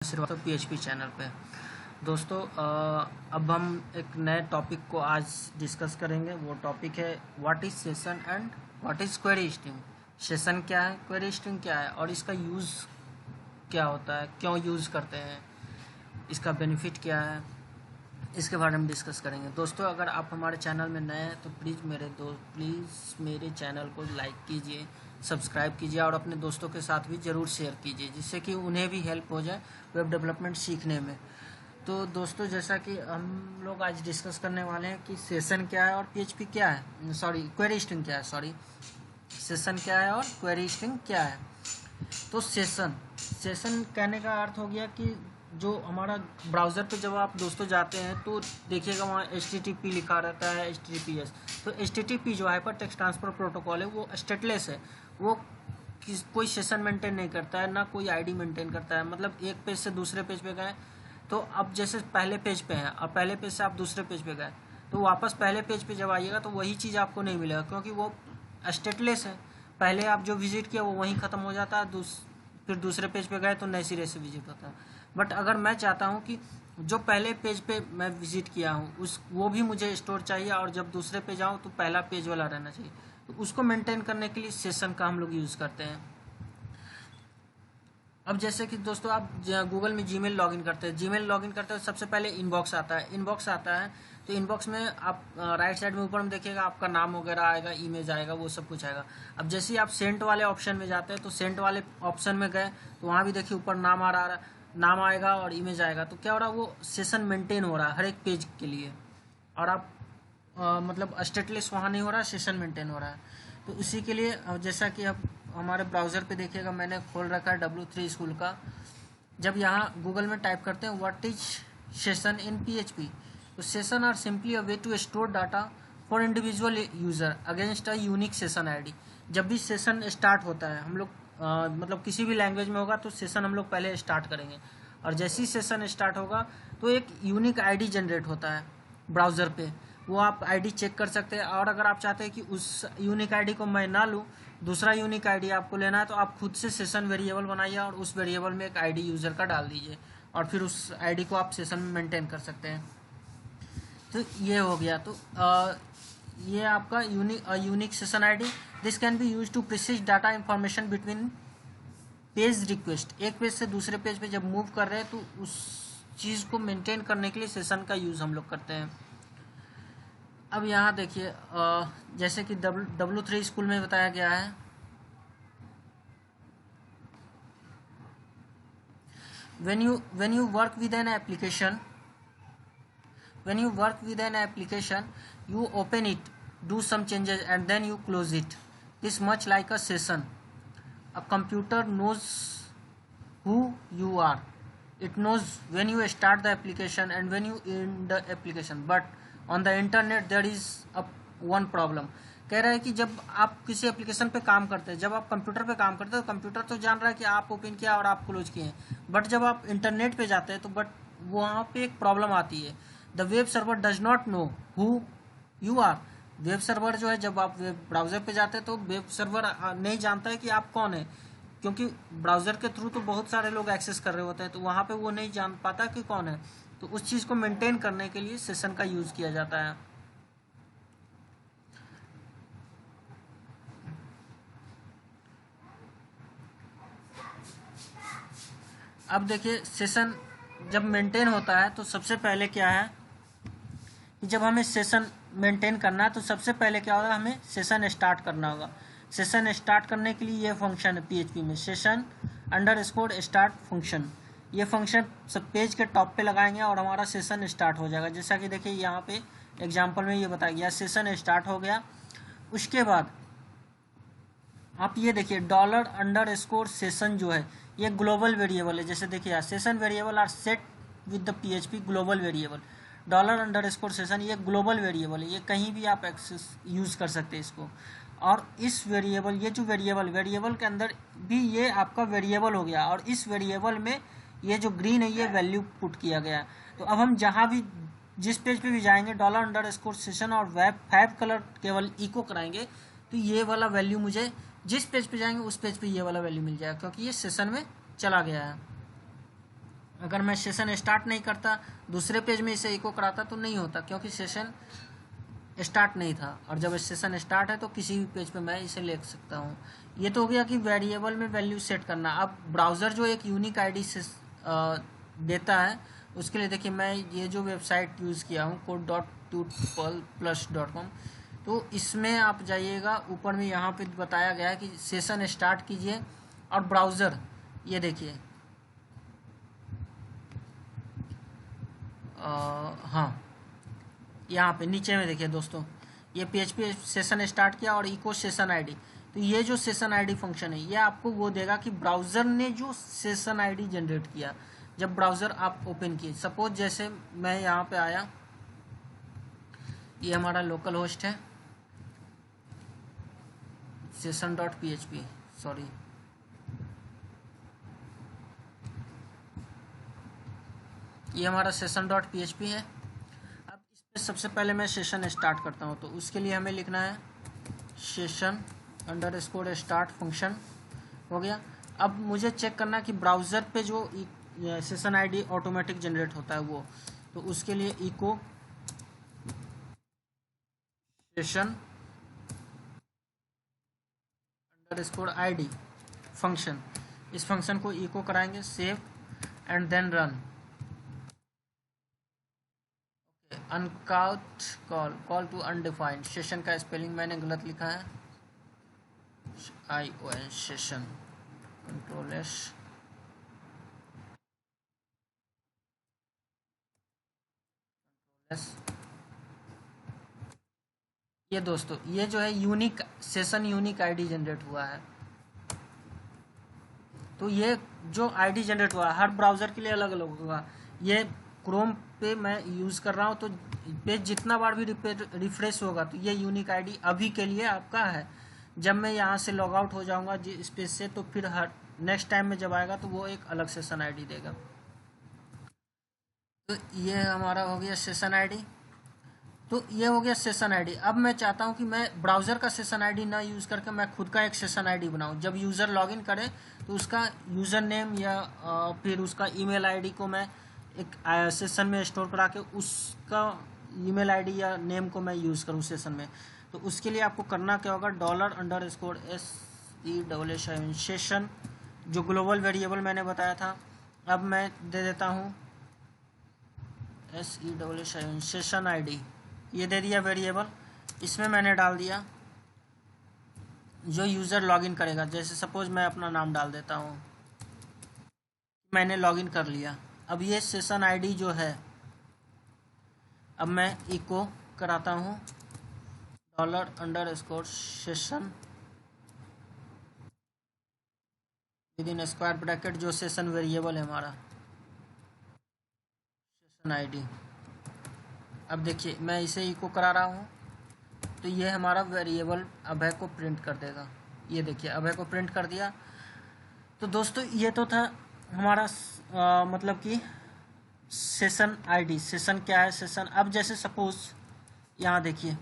Srivastava PHP channel पे। दोस्तों अब हम एक नए टॉपिक को आज डिस्कस करेंगे। वो टॉपिक है what is session and what is query string. Session क्या है, क्वेरी स्ट्रिंग क्या है और इसका यूज़ क्या होता है, क्यों यूज़ करते हैं, इसका बेनिफिट क्या है, इसके बारे में डिस्कस करेंगे। दोस्तों अगर आप हमारे चैनल में नए हैं तो प्लीज़ मेरे चैनल को लाइक कीजिए, सब्सक्राइब कीजिए और अपने दोस्तों के साथ भी ज़रूर शेयर कीजिए, जिससे कि उन्हें भी हेल्प हो जाए वेब डेवलपमेंट सीखने में। तो दोस्तों जैसा कि हम लोग आज डिस्कस करने वाले हैं कि सेशन क्या है और पीएचपी क्या है, क्वेरी स्ट्रिंग क्या है, सेशन क्या है और क्वेरी स्ट्रिंग क्या है। तो सेशन कहने का अर्थ हो गया कि जो हमारा ब्राउज़र पे जब आप दोस्तों जाते हैं तो देखिएगा वहाँ HTTP लिखा रहता है, HTTPS। तो HTTP जो हाइपर टेक्स्ट ट्रांसफ़र प्रोटोकॉल है वो स्टेटलेस है, वो कोई सेशन मेंटेन नहीं करता है, ना कोई आईडी मेंटेन करता है। मतलब एक पेज से दूसरे पेज पे गए तो अब जैसे पहले पेज पे हैं और पहले पेज से आप दूसरे पेज पे गए तो वापस पहले पेज पे जब आइएगा तो वही चीज़ आपको नहीं मिलेगा, क्योंकि वो स्टेटलेस है। पहले आप जो विजिट किया वो वहीं ख़त्म हो जाता है, फिर दूसरे पेज पे गए तो नए सिरे से विजिट होता है। बट अगर मैं चाहता हूँ कि जो पहले पेज पे मैं विजिट किया हूँ वो भी मुझे स्टोर चाहिए और जब दूसरे पेज आऊँ तो पहला पेज वाला रहना चाहिए, तो उसको मेंटेन करने के लिए सेशन का हम लोग यूज़ करते हैं। अब जैसे कि दोस्तों आप गूगल में जीमेल लॉगिन करते हैं, सबसे पहले इनबॉक्स आता है। तो इनबॉक्स में आप राइट साइड में ऊपर में देखिएगा आपका नाम वगैरह आएगा, इमेज आएगा, वो सब कुछ आएगा। अब जैसे ही आप सेंट वाले ऑप्शन में जाते हैं तो सेंट वाले ऑप्शन में गए तो वहाँ भी देखिए ऊपर नाम आएगा और इमेज आएगा। तो क्या हो रहा है, वो सेशन मेंटेन हो रहा है हर एक पेज के लिए, और आप मतलब स्टेटलेस वहाँ नहीं हो रहा, सेशन मेंटेन हो रहा है। तो इसी के लिए जैसा कि अब हमारे ब्राउज़र पे देखिएगा मैंने खोल रखा है W3 स्कूल का। जब यहाँ गूगल में टाइप करते हैं what is session in PHP, तो session are simply a way to store data for individual user against a unique session ID. जब भी सेशन स्टार्ट होता है हम लोग मतलब किसी भी लैंग्वेज में होगा तो सेशन हम लोग पहले स्टार्ट करेंगे, और जैसे ही सेशन स्टार्ट होगा तो एक यूनिक आईडी जनरेट होता है ब्राउज़र पे, वो आप आईडी चेक कर सकते हैं। और अगर आप चाहते हैं कि उस यूनिक आईडी को मैं ना लूँ, दूसरा यूनिक आईडी आपको लेना है, तो आप खुद से सेशन वेरिएबल बनाइए और उस वेरिएबल में एक आईडी यूज़र का डाल दीजिए और फिर उस आईडी को आप सेशन में मेंटेन कर सकते हैं। तो ये हो गया। तो ये आपका unique session ID. This can be use to persist data information between page request. एक पेज से दूसरे पेज पे जब मूव कर रहे हैं तो उस चीज़ को मेंटेन करने के लिए सेशन का यूज़ हम लोग करते हैं। अब यहाँ देखिए जैसे कि W3 स्कूल में बताया गया है, when you work with an application you open it, do some changes and then you close it. This much like a session. A computer knows who you are. It knows when you start the application and when you end the application. But on the internet there is one problem. कह रहा है कि जब आप किसी application पे काम करते हैं, जब आप कंप्यूटर पे काम करते हैं तो कंप्यूटर तो जान रहा है कि आप ओपन किया और आप क्लोज किए हैं, बट जब आप इंटरनेट पे जाते हैं तो बट वहाँ पे एक प्रॉब्लम आती है। The web server does not know who you are. Web server जो है, जब आप वेब ब्राउज़र पे जाते हैं तो वेब सर्वर नहीं जानता है कि आप कौन है, क्योंकि ब्राउज़र के थ्रू तो बहुत सारे लोग एक्सेस कर रहे होते हैं, तो वहाँ पे वो नहीं जान पाता कि कौन है। तो उस चीज़ को मेंटेन करने के लिए सेशन का यूज़ किया जाता है। अब देखिए सेशन जब मेंटेन होता है तो सबसे पहले क्या है कि जब हमें सेशन मेंटेन करना है तो सबसे पहले क्या होगा, हमें सेशन स्टार्ट करना होगा। सेशन स्टार्ट करने के लिए ये फंक्शन है PHP में, सेशन _ स्टार्ट फंक्शन। ये फंक्शन सब पेज के टॉप पे लगाएंगे और हमारा सेशन स्टार्ट हो जाएगा। जैसा कि देखिए यहाँ पे एग्जांपल में ये बताया गया, सेशन स्टार्ट हो गया। उसके बाद आप ये देखिए $_ सेशन जो है ये ग्लोबल वेरिएबल है। जैसे देखिए यहाँ session variable are set with the PHP global variable. $_ Session ये ग्लोबल वेरिएबल है, ये कहीं भी आप एक्सेस यूज़ कर सकते हैं इसको। और इस वेरिएबल, ये जो वेरिएबल के अंदर भी ये आपका वेरिएबल हो गया, और इस वेरिएबल में ये जो ग्रीन है ये वैल्यू पुट किया गया। तो अब हम जहाँ भी जिस पेज पे भी जाएंगे $_ सेशन और वेब कलर केवल इको कराएंगे तो ये वाला वैल्यू मुझे जिस पेज पे जाएंगे उस पेज पे ये वाला वैल्यू मिल जाएगा, क्योंकि ये सेशन में चला गया है। अगर मैं सेशन स्टार्ट नहीं करता, दूसरे पेज में इसे इको कराता तो नहीं होता, क्योंकि सेशन स्टार्ट नहीं था। और जब सेशन स्टार्ट है तो किसी भी पेज पे मैं इसे लिख सकता हूँ। ये तो हो गया कि वेरिएबल में वैल्यू सेट करना। अब ब्राउज़र जो एक यूनिक आईडी से देता है, उसके लिए देखिए मैं ये जो वेबसाइट यूज़ किया हूँ code.tutplus.com, तो इसमें आप जाइएगा, ऊपर में यहाँ पे बताया गया है कि सेशन स्टार्ट कीजिए और ब्राउज़र, ये देखिए हाँ, यहाँ पे नीचे में देखिए दोस्तों, ये PHP सेशन स्टार्ट किया और इको सेशन आईडी। तो ये जो सेशन आईडी फंक्शन है, ये आपको वो देगा कि ब्राउज़र ने जो सेशन आईडी जनरेट किया जब ब्राउज़र आप ओपन किए। सपोज जैसे मैं यहाँ पे आया, ये हमारा लोकल होस्ट है session.php, सॉरी, ये हमारा session.php है। अब इस पर सबसे पहले मैं सेशन स्टार्ट करता हूँ, तो उसके लिए हमें लिखना है session_start फंक्शन। हो गया। अब मुझे चेक करना कि ब्राउज़र पे जो सेशन आईडी ऑटोमेटिक जनरेट होता है वो, तो उसके लिए echo session underscore ID function, इस फंक्शन को इको कराएंगे, save and then run. Uncaught call to undefined, session का स्पेलिंग मैंने गलत लिखा है, ION सेशन, कंट्रोल एस, ये दोस्तों ये जो है unique session, unique ID generate हुआ है। तो ये जो आईडी जनरेट हुआ है हर ब्राउज़र के लिए अलग अलग होगा। ये क्रोम पे मैं यूज़ कर रहा हूँ, तो पेज जितना बार भी रिफ्रेश होगा तो ये यूनिक आईडी अभी के लिए आपका है। जब मैं यहाँ से लॉग आउट हो जाऊँगा जिस पेज से, तो फिर हर नेक्स्ट टाइम में जब आएगा तो वो एक अलग सेशन आईडी देगा। तो ये हमारा हो गया सेशन आईडी। तो ये हो गया सेशन आईडी। अब मैं चाहता हूँ कि मैं ब्राउज़र का सेशन आईडी ना यूज़ करके मैं खुद का एक सेशन आईडी बनाऊँ। जब यूज़र लॉगिन करे तो उसका यूज़र नेम या फिर उसका ईमेल आईडी को मैं एक सेशन में स्टोर करा के उसका ईमेल आईडी या नेम को मैं यूज़ करूँ सेशन में। तो उसके लिए आपको करना क्या होगा, $_SESSION सेशन, जो ग्लोबल वेरिएबल मैंने बताया था, अब मैं दे देता हूँ SESSION सेशन आईडी, ये दे दिया वेरिएबल। इसमें मैंने डाल दिया जो यूज़र लॉगिन करेगा। जैसे सपोज मैं अपना नाम डाल देता हूँ, मैंने लॉगिन कर लिया। अब ये सेशन आईडी जो है, अब मैं इको कराता हूँ $_सेशन विदिन स्क्वायर ब्रैकेट, जो सेशन वेरिएबल है हमारा सेशन आईडी। अब देखिए मैं इसे इको करा रहा हूँ, तो ये हमारा वेरिएबल अभय को प्रिंट कर देगा। ये देखिए अभय को प्रिंट कर दिया। तो दोस्तों ये तो था हमारा मतलब कि सेशन आईडी। सेशन क्या है, सेशन। अब जैसे सपोज यहाँ देखिए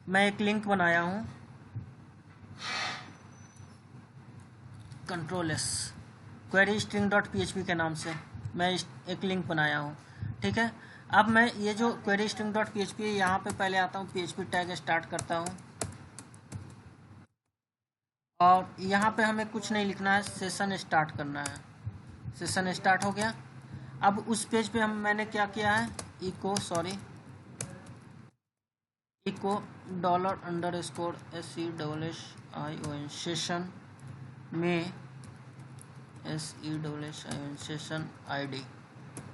मैं एक लिंक बनाया हूँ, कंट्रोल एस, क्वेरी string.php के नाम से मैं एक लिंक बनाया हूँ, ठीक है। अब मैं ये जो क्वेरी string.php यहाँ पे पहले आता हूँ, PHP टैग स्टार्ट करता हूँ और यहाँ पे हमें कुछ नहीं लिखना है, सेशन स्टार्ट करना है। सेशन स्टार्ट हो गया। अब उस पेज पे मैंने क्या किया है, इको $_SESSION सेशन में SESSION सेशन आईडी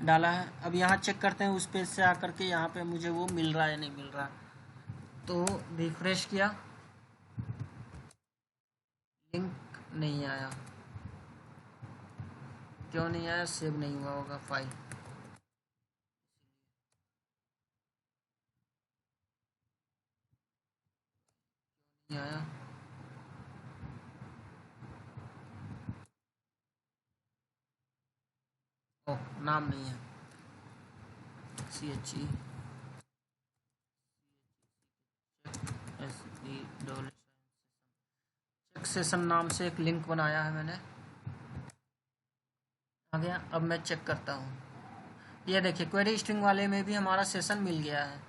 डाला है। अब यहाँ चेक करते हैं उस पेज से आकर के यहाँ पे मुझे वो मिल रहा है या नहीं मिल रहा। तो रिफ्रेश किया, लिंक नहीं आया। क्यों नहीं आया, सेव नहीं हुआ होगा फाइल। नहीं आया, ओह नाम नहीं है, CHE चेक सेशन नाम से एक लिंक बनाया है मैंने। यहाँ आ गया। अब मैं चेक करता हूँ, ये देखिए क्वेरी स्ट्रिंग वाले में भी हमारा सेशन मिल गया है।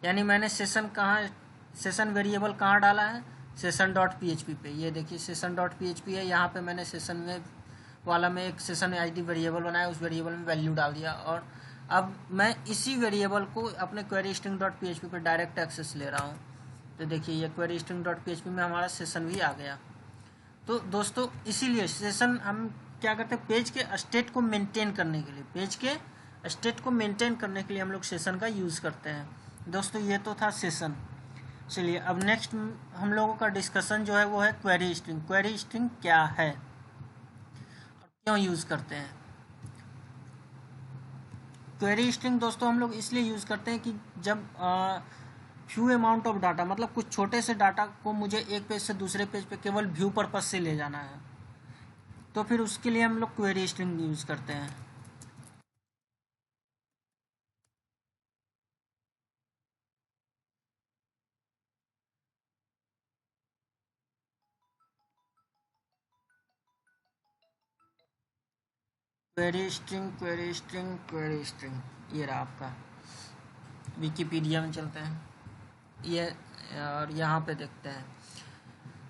यानी मैंने सेशन वेरिएबल कहाँ डाला है, सेशन डॉट php पे। ये देखिए सेशन डॉट php है, यहाँ पे मैंने सेशन में वाला में एक सेशन आईडी वेरिएबल बनाया, उस वेरिएबल में वैल्यू डाल दिया, और अब मैं इसी वेरिएबल को अपने क्वेरी स्ट्रिंग डॉट php पे डायरेक्ट एक्सेस ले रहा हूँ। तो देखिए ये क्वेरी स्ट्रिंग डॉट php में हमारा सेशन भी आ गया। तो दोस्तों इसीलिए सेशन हम क्या करते हैं, पेज के स्टेट को मेंटेन करने के लिए, हम लोग सेशन का यूज़ करते हैं। दोस्तों ये तो था सेशन। चलिए अब नेक्स्ट हम लोगों का डिस्कशन जो है वो है क्वेरी स्ट्रिंग। क्वेरी स्ट्रिंग क्या है और क्यों यूज़ करते हैं। क्वेरी स्ट्रिंग दोस्तों हम लोग इसलिए यूज़ करते हैं कि जब फ्यू अमाउंट ऑफ डाटा, मतलब कुछ छोटे से डाटा को मुझे एक पेज से दूसरे पेज पे केवल व्यू पर्पस से ले जाना है, तो फिर उसके लिए हम लोग क्वेरी स्ट्रिंग यूज़ करते हैं। क्वेरी स्ट्रिंग ये रहा आपका। विकिपीडिया में चलते हैं ये, और यहाँ पे देखते हैं।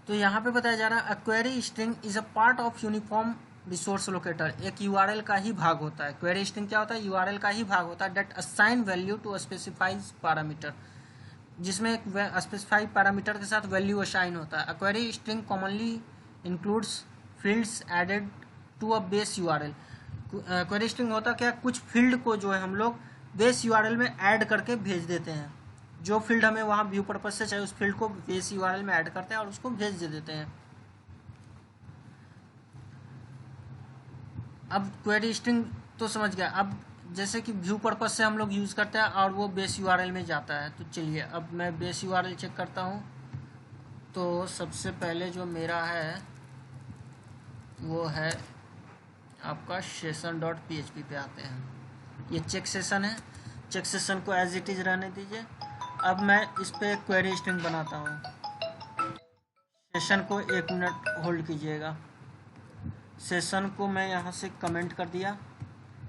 तो यहाँ पे बताया जा रहा है, a query string is a part of uniform resource locator. एक यूआरएल का ही भाग होता है। क्वेरी स्ट्रिंग क्या होता है, यूआरएल का ही भाग होता है। That assign value to specified parameter, जिसमें एक स्पेसिफाइड पैरामीटर के साथ वैल्यू असाइन होता है। A query string commonly includes fields added to a base URL. Query string होता क्या, कुछ फील्ड को जो है हम लोग बेस यूआरएल में ऐड करके भेज देते हैं। जो फील्ड हमें वहाँ व्यू पर्पज से चाहिए उस फील्ड को बेस यूआरएल में ऐड करते हैं और उसको भेज दे देते हैं। अब क्वेरी स्ट्रिंग तो समझ गया। अब जैसे कि व्यू पर्पज से हम लोग यूज़ करते हैं और वो बेस यूआरएल में जाता है। तो चलिए अब मैं बेस यूआरएल चेक करता हूँ। तो सबसे पहले जो मेरा है वो है आपका सेशन डॉट php पे आते हैं। ये चेक सेशन है, चेक सेशन को एज इट इज़ रहने दीजिए। अब मैं इस पर एक क्वेरी स्ट्रिंग बनाता हूँ। सेशन को 1 मिनट होल्ड कीजिएगा। सेशन को मैं यहाँ से कमेंट कर दिया,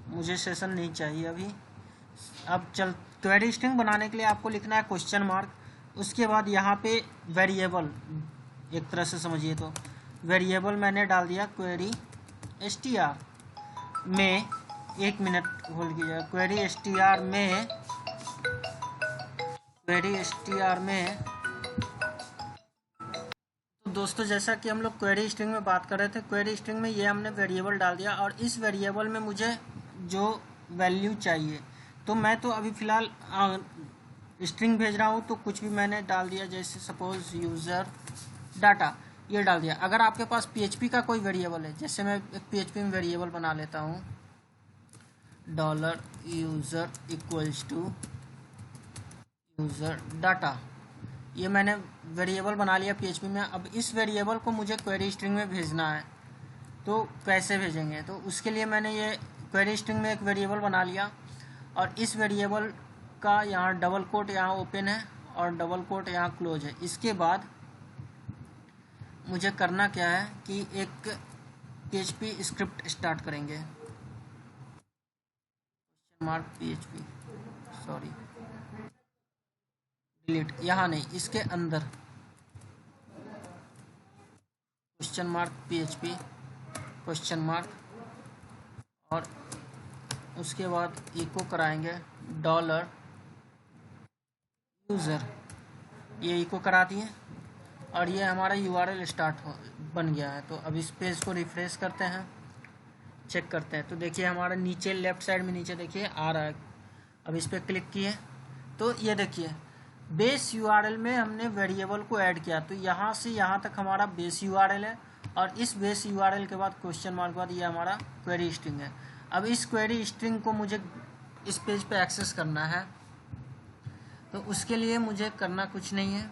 मुझे सेशन नहीं चाहिए अभी। अब क्वेरी स्ट्रिंग बनाने के लिए आपको लिखना है क्वेश्चन मार्क, उसके बाद यहाँ पे वेरिएबल, एक तरह से समझिए तो वेरिएबल मैंने डाल दिया क्वेरी str में, 1 मिनट होल्ड कीजिएगा। क्वेरी str में तो दोस्तों जैसा कि हम लोग क्वेरी स्ट्रिंग में बात कर रहे थे, क्वेरी स्ट्रिंग में ये हमने वेरिएबल डाल दिया और इस वेरिएबल में मुझे जो वैल्यू चाहिए, तो मैं तो अभी फ़िलहाल स्ट्रिंग भेज रहा हूँ तो कुछ भी मैंने डाल दिया, जैसे सपोज यूज़र डाटा ये डाल दिया। अगर आपके पास PHP का कोई वेरिएबल है, जैसे मैं एक PHP में वेरिएबल बना लेता हूँ, $user equals to user data, ये मैंने वेरिएबल बना लिया PHP में। अब इस वेरिएबल को मुझे क्वेरी स्ट्रिंग में भेजना है, तो कैसे भेजेंगे, तो उसके लिए मैंने ये क्वेरी स्ट्रिंग में एक वेरिएबल बना लिया और इस वेरिएबल का यहाँ डबल कोट यहाँ ओपन है और डबल कोट यहाँ क्लोज है। इसके बाद मुझे करना क्या है कि एक PHP स्क्रिप्ट स्टार्ट करेंगे। PHP सॉरी डिलीट, यहाँ नहीं, इसके अंदर PHP और उसके बाद इको कराएंगे $user, ये इको करा दिए और ये हमारा URL बन गया है। तो अब इस पेज को रिफ्रेश करते हैं, चेक करते हैं, तो देखिए हमारा नीचे लेफ्ट साइड में नीचे देखिए आ रहा है। अब इस पर क्लिक किए तो ये देखिए बेस URL में हमने वेरिएबल को ऐड किया, तो यहाँ से यहाँ तक हमारा बेस URL है और इस बेस URL के बाद क्वेश्चन मार्क के बाद ये हमारा क्वेरी स्ट्रिंग है। अब इस क्वेरी स्ट्रिंग को मुझे इस पेज पे एक्सेस करना है, तो उसके लिए मुझे करना कुछ नहीं है।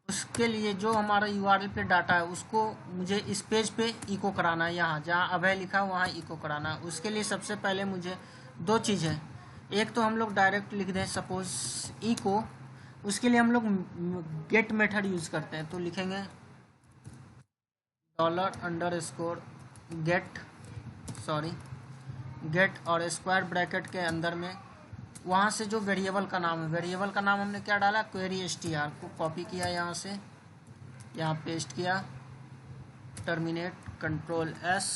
उसके लिए जो हमारा URL पे डाटा है उसको मुझे इस पेज पे इको कराना है, यहाँ जहाँ अभय लिखा है वहाँ इको कराना है। उसके लिए सबसे पहले मुझे 2 चीज़ है, एक तो हम लोग डायरेक्ट लिख दें सपोज इको, उसके लिए हम लोग गेट मेथड यूज़ करते हैं। तो लिखेंगे $_, गेट और स्क्वायर ब्रैकेट के अंदर में वहाँ से जो वेरिएबल का नाम है, वेरिएबल का नाम हमने क्या डाला, क्वेरी str को कॉपी किया, यहाँ से यहाँ पेस्ट किया, टर्मिनेट, कंट्रोल S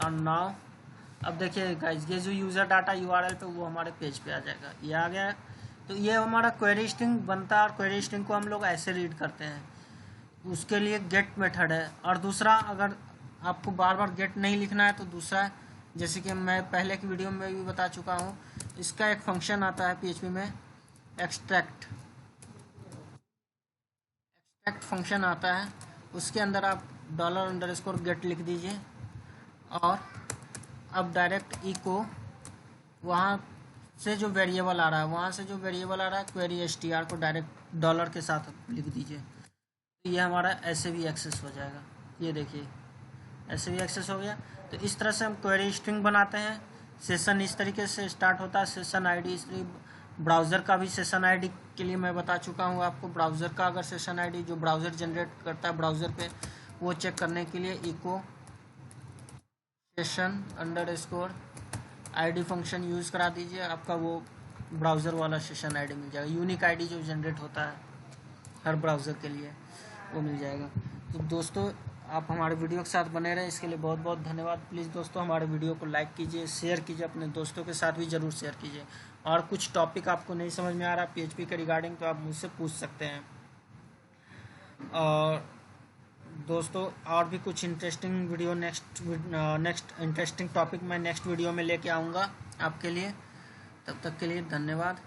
और नाउ अब देखिए गाइज ये जो यूज़र डाटा URL पे वो हमारे पेज पे आ जाएगा, ये आ गया है। तो ये हमारा क्वेरी स्ट्रिंग बनता है और क्वेरी स्ट्रिंग को हम लोग ऐसे रीड करते हैं, उसके लिए गेट मेथड है। और दूसरा, अगर आपको बार बार गेट नहीं लिखना है तो दूसरा, जैसे कि मैं पहले की वीडियो में भी बता चुका हूँ, इसका एक फंक्शन आता है PHP में, एक्सट्रैक्ट फंक्शन आता है, उसके अंदर आप $_get लिख दीजिए और अब डायरेक्ट इको वहाँ से जो वेरिएबल आ रहा है क्वेरी str को डायरेक्ट डॉलर के साथ लिख दीजिए, तो ये हमारा ऐसे भी एक्सेस हो जाएगा। ये देखिए ऐसे भी एक्सेस हो गया। तो इस तरह से हम क्वेरी स्ट्रिंग बनाते हैं। सेशन इस तरीके से स्टार्ट होता है, सेशन आईडी इस ब्राउज़र का भी सेशन आईडी के लिए मैं बता चुका हूँ आपको। ब्राउज़र का अगर सेशन आईडी जो ब्राउज़र जनरेट करता है ब्राउज़र पे, वो चेक करने के लिए echo session _id function use करा दीजिए, आपका वो ब्राउज़र वाला सेशन आईडी मिल जाएगा। यूनिक आईडी जो जनरेट होता है हर ब्राउज़र के लिए वो मिल जाएगा। तो दोस्तों आप हमारे वीडियो के साथ बने रहें, इसके लिए बहुत बहुत धन्यवाद। प्लीज़ दोस्तों हमारे वीडियो को लाइक कीजिए, शेयर कीजिए, अपने दोस्तों के साथ भी ज़रूर शेयर कीजिए। और कुछ टॉपिक आपको नहीं समझ में आ रहा PHP के रिगार्डिंग तो आप मुझसे पूछ सकते हैं। और दोस्तों और भी कुछ interesting video next interesting topic मैं नेक्स्ट वीडियो में लेके आऊँगा आपके लिए। तब तक के लिए धन्यवाद।